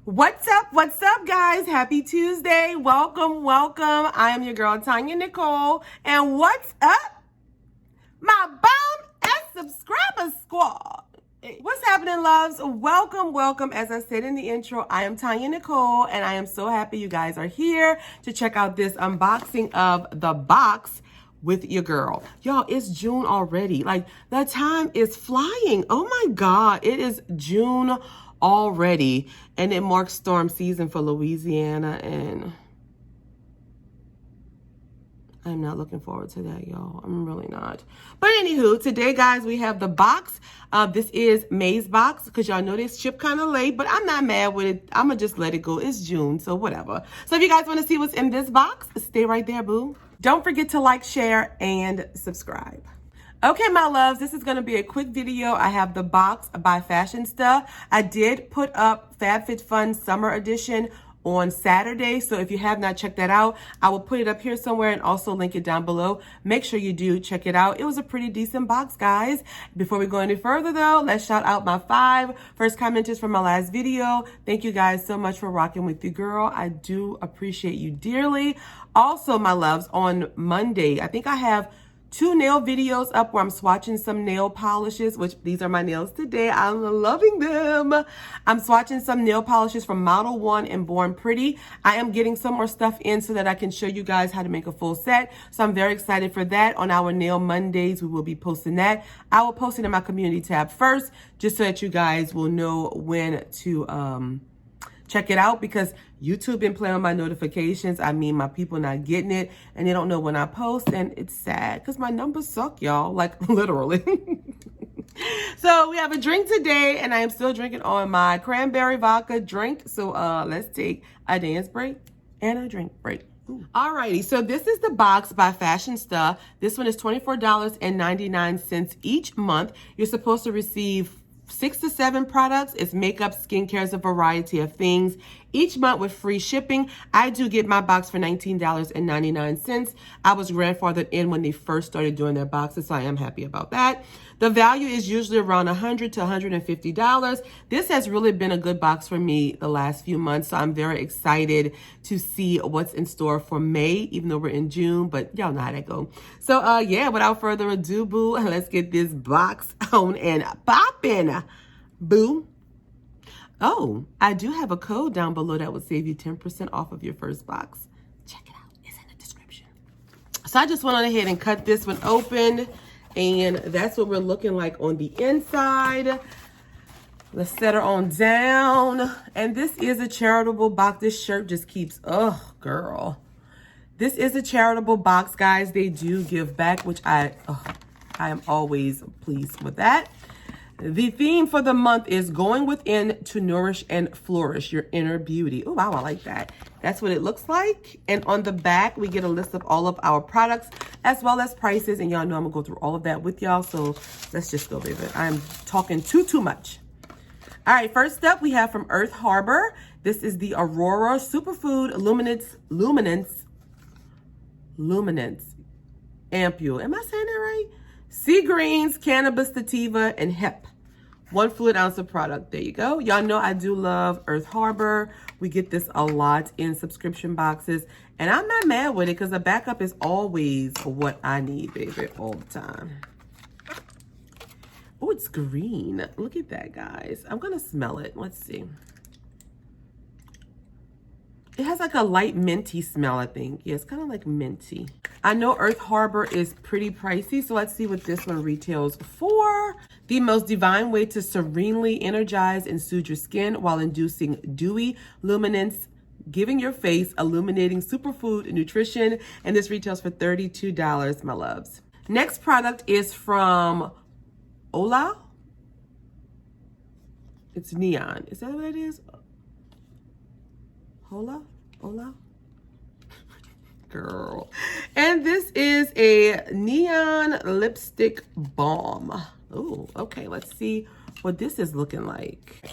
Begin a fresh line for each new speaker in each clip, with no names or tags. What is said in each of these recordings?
What's up, guys? Happy Tuesday. Welcome. I am your girl, Tonyanicole. And what's up, my bomb and subscriber squad? What's happening, loves? Welcome. As I said in the intro, I am Tonyanicole, and I am so happy you guys are here to check out this unboxing of the box with your girl. Y'all, it's June already. Like, the time is flying. Oh my God, it is June already, and it marks storm season for Louisiana, and I'm not looking forward to that, y'all. I'm really not. But anywho, today, guys, we have the box. This is May's box, because y'all know this ship kind of late, but I'm not mad with it. I'm going to just let it go. It's June, so whatever. So if you guys want to see what's in this box, stay right there, boo. Don't forget to like, share, and subscribe. Okay, my loves, this is going to be a quick video. I have the box by Fashionsta. I did put up FabFitFun Summer Edition on Saturday, so if you have not checked that out, I will put it up here somewhere and also link it down below. Make sure you do check it out. It was a pretty decent box, guys. Before we go any further, though, let's shout out my 5 first commenters from my last video. Thank you guys so much for rocking with your girl. I do appreciate you dearly. Also, my loves, on Monday, I think I have 2 nail videos up where I'm swatching some nail polishes, which these are my nails today. I'm loving them. I'm swatching some nail polishes from Model 1 and Born Pretty. I am getting some more stuff in so that I can show you guys how to make a full set. So I'm very excited for that. On our Nail Mondays, we will be posting that. I will post it in my community tab first, just so that you guys will know when to check it out, because YouTube been playing on my notifications. I mean, my people not getting it, and they don't know when I post, and it's sad because my numbers suck, y'all, like literally. So we have a drink today, and I am still drinking on my cranberry vodka drink. So let's take a dance break and a drink break. Ooh. Alrighty, so this is the box by Fashionsta. This one is $24.99 each month. You're supposed to receive 6 to 7 products. It's makeup, skincare, a variety of things each month with free shipping. I do get my box for $19.99. I was grandfathered in when they first started doing their boxes, so I am happy about that. The value is usually around $100 to $150. This has really been a good box for me the last few months, so I'm very excited to see what's in store for May, even though we're in June, but y'all know how that go. So yeah, without further ado, boo, let's get this box on and popping, boo. Oh, I do have a code down below that will save you 10% off of your first box. Check it out. It's in the description. So I just went on ahead and cut this one open, and that's what we're looking like on the inside. Let's set her on down. And this is a charitable box. This shirt just keeps, oh, girl. This is a charitable box, guys. They do give back, which I am always pleased with that. The theme for the month is going within to nourish and flourish your inner beauty. Oh, wow, I like that. That's what it looks like. And on the back, we get a list of all of our products as well as prices. And y'all know I'm gonna go through all of that with y'all. So let's just go, baby. I'm talking too much. All right, first up, we have from Earth Harbor. This is the Aurora Superfood Luminance Ampule. Am I saying that right? Sea greens, cannabis sativa, and hemp. 1 fluid ounce of product. There you go. Y'all know I do love Earth Harbor. We get this a lot in subscription boxes, and I'm not mad with it because the backup is always what I need, baby, all the time. Oh, it's green. Look at that, guys. I'm gonna smell it. Let's see. It has like a light minty smell, I think. Yeah, it's kind of like minty. I know Earth Harbor is pretty pricey, so let's see what this one retails for. The most divine way to serenely energize and soothe your skin while inducing dewy luminance, giving your face illuminating superfood nutrition. And this retails for $32, my loves. Next product is from Ola. It's neon. Is that what it is? Hola? Girl. And this is a neon lipstick balm. Oh, okay. Let's see what this is looking like.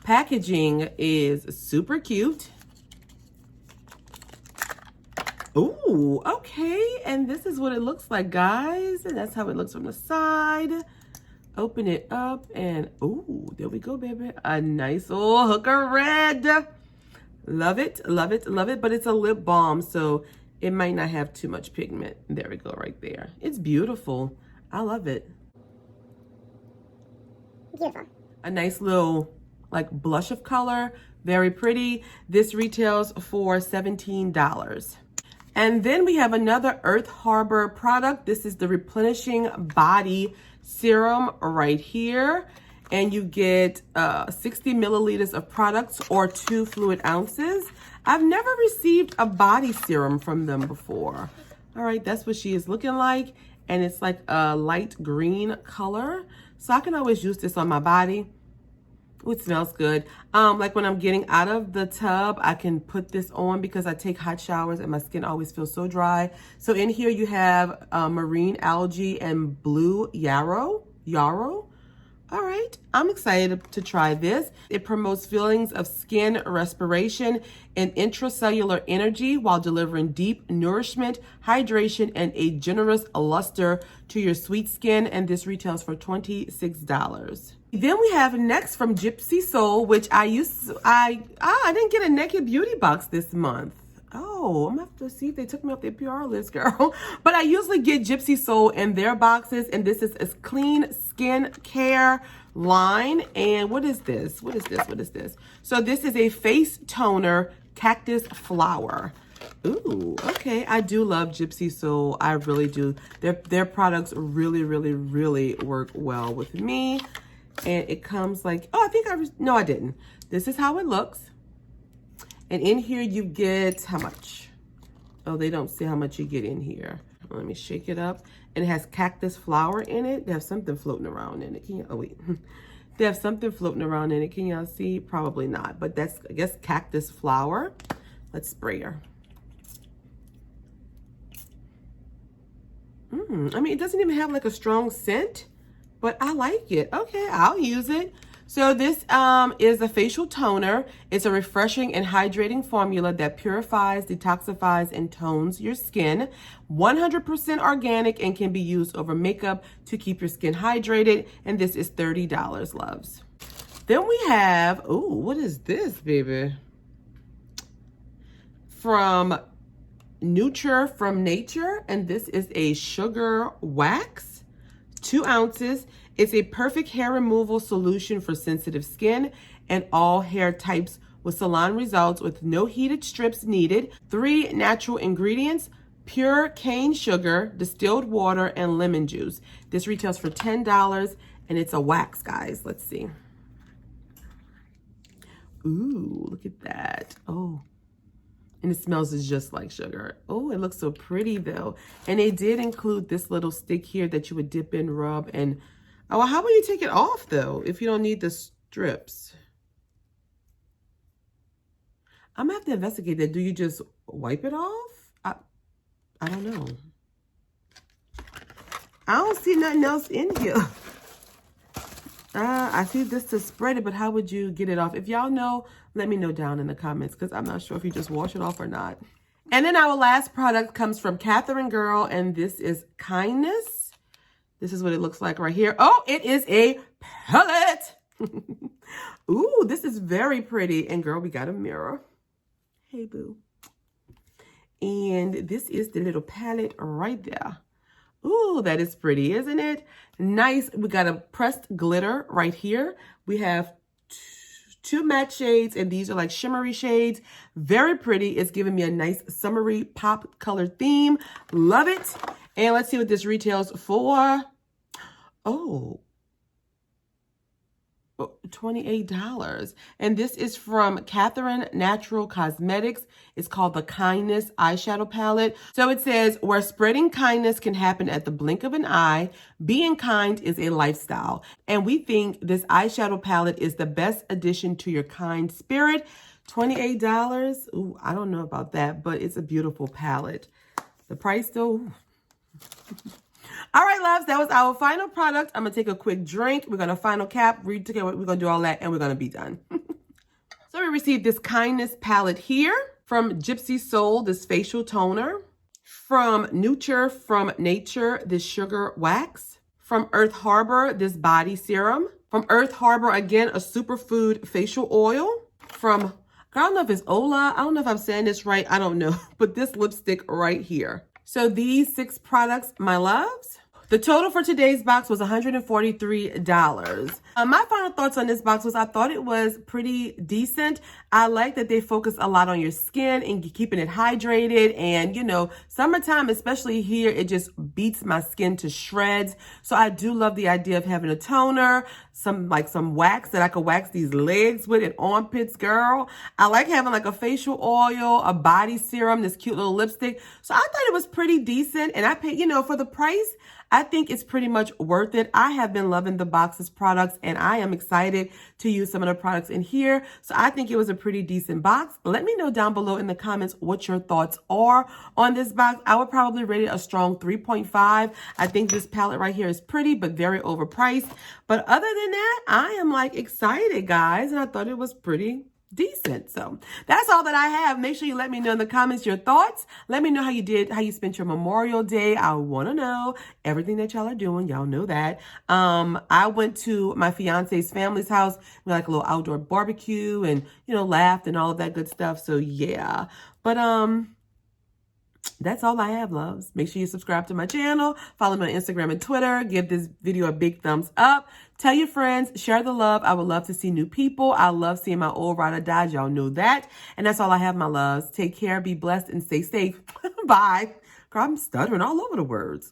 Packaging is super cute. Ooh, okay. And this is what it looks like, guys. And that's how it looks from the side. Open it up and, ooh, there we go, baby. A nice old hooker red. Love it, love it, love it. But it's a lip balm, so it might not have too much pigment. There we go, right there. It's beautiful. I love it.
Beautiful.
A nice little like blush of color. Very pretty. This retails for $17. And then we have another Earth Harbor product. This is the Replenishing Body Serum right here. And you get 60 milliliters of products or 2 fluid ounces. I've never received a body serum from them before. All right, that's what she is looking like. And it's like a light green color. So I can always use this on my body. Ooh, it smells good. Like when I'm getting out of the tub, I can put this on because I take hot showers and my skin always feels so dry. So in here you have marine algae and blue yarrow. All right, I'm excited to try this. It promotes feelings of skin respiration and intracellular energy while delivering deep nourishment, hydration, and a generous luster to your sweet skin. And this retails for $26. Then we have next from Gypsy Soul, which I didn't get a Naked Beauty box this month. Oh, I'm gonna have to see if they took me off their PR list, girl. But I usually get Gypsy Soul in their boxes, and this is a clean skin care line. And what is this? What is this? What is this? So this is a face toner, cactus flower. Ooh, okay. I do love Gypsy Soul. I really do. Their products really, really, really work well with me. And it comes like, oh, no, I didn't. This is how it looks. And in here you get how much? Oh, they don't see how much you get in here. Let me shake it up. And it has cactus flower in it. They have something floating around in it. Can you, oh wait. They have something floating around in it. Can y'all see? Probably not, but that's, I guess, cactus flower. Let's spray her. I mean, it doesn't even have like a strong scent, but I like it. Okay, I'll use it. So this is a facial toner. It's a refreshing and hydrating formula that purifies, detoxifies, and tones your skin. 100% organic and can be used over makeup to keep your skin hydrated. And this is $30, loves. Then we have, oh, what is this, baby? From Nurture from Nature. And this is a sugar wax, 2 ounces. It's a perfect hair removal solution for sensitive skin and all hair types with salon results with no heated strips needed. 3 natural ingredients, pure cane sugar, distilled water, and lemon juice. This retails for $10 and it's a wax, guys. Let's see. Ooh, look at that. Oh, and it smells just like sugar. Oh, it looks so pretty though. And they did include this little stick here that you would dip in, rub, and oh, well, how will you take it off though if you don't need the strips? I'm gonna have to investigate that. Do you just wipe it off? I don't know. I don't see nothing else in here. I see this to spread it, but how would you get it off? If y'all know, let me know down in the comments because I'm not sure if you just wash it off or not. And then our last product comes from Catherine Girl, and this is Kindness. This is what it looks like right here. Oh, it is a palette. Ooh, this is very pretty. And girl, we got a mirror. Hey, boo. And this is the little palette right there. Ooh, that is pretty, isn't it? Nice. We got a pressed glitter right here. We have 2 matte shades, and these are like shimmery shades. Very pretty. It's giving me a nice summery pop color theme. Love it. And let's see what this retails for. Oh, $28. And this is from Catherine Natural Cosmetics. It's called the Kindness Eyeshadow Palette. So it says, where spreading kindness can happen at the blink of an eye, being kind is a lifestyle. And we think this eyeshadow palette is the best addition to your kind spirit. $28. Ooh, I don't know about that, but it's a beautiful palette. The price though. All right, loves, that was our final product. I'm going to take a quick drink. We're going to final cap, read together. We're going to do all that, and we're going to be done. So we received this Kindness palette here from Gypsy Soul, this facial toner. From Nurture from Nature, this sugar wax. From Earth Harbor, this body serum. From Earth Harbor, again, a superfood facial oil. From, I don't know if it's Ola. I don't know if I'm saying this right. I don't know. But this lipstick right here. So these 6 products, my loves. The total for today's box was $143. My final thoughts on this box was I thought it was pretty decent. I like that they focus a lot on your skin and keeping it hydrated. And, you know, summertime, especially here, it just beats my skin to shreds. So I do love the idea of having a toner, some wax that I could wax these legs with and armpits, girl. I like having like a facial oil, a body serum, this cute little lipstick. So I thought it was pretty decent. And I paid, you know, for the price, I think it's pretty much worth it. I have been loving the box's products and I am excited to use some of the products in here. So I think it was a pretty decent box. Let me know down below in the comments what your thoughts are on this box. I would probably rate it a strong 3.5. I think this palette right here is pretty, but very overpriced. But other than that, I am like excited, guys. And I thought it was pretty decent. So that's all that I have. Make sure you let me know in the comments your thoughts. Let me know how you spent your Memorial Day. I want to know everything that y'all are doing. Y'all know that. I went to my fiance's family's house. We had like a little outdoor barbecue and, you know, laughed and all of that good stuff. So yeah, but, that's all I have, loves. Make sure you subscribe to my channel. Follow me on Instagram and Twitter. Give this video a big thumbs up. Tell your friends. Share the love. I would love to see new people. I love seeing my old ride or die. Y'all know that. And that's all I have, my loves. Take care. Be blessed and stay safe. Bye. Girl, I'm stuttering all over the words.